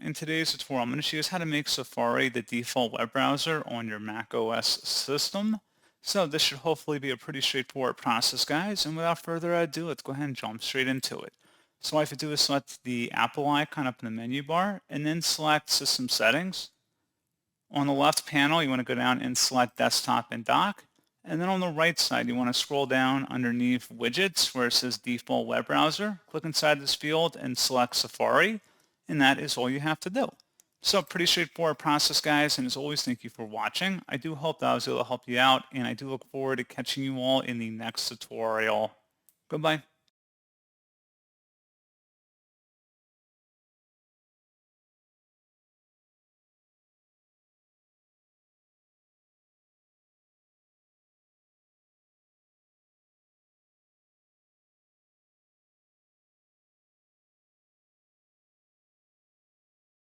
In today's tutorial, I'm going to show you how to make Safari the default web browser on your macOS system. So this should hopefully be a pretty straightforward process, guys. And without further ado, let's go ahead and jump straight into it. So all I have to do is select the Apple icon up in the menu bar and then select System Settings. On the left panel, you want to go down and select Desktop and Dock. And then on the right side, you want to scroll down underneath Widgets where it says Default Web Browser. Click inside this field and select Safari. And that is all you have to do. So pretty straightforward process, guys, and as always, thank you for watching. I do hope that I was able to help you out, and I do look forward to catching you all in the next tutorial. Goodbye.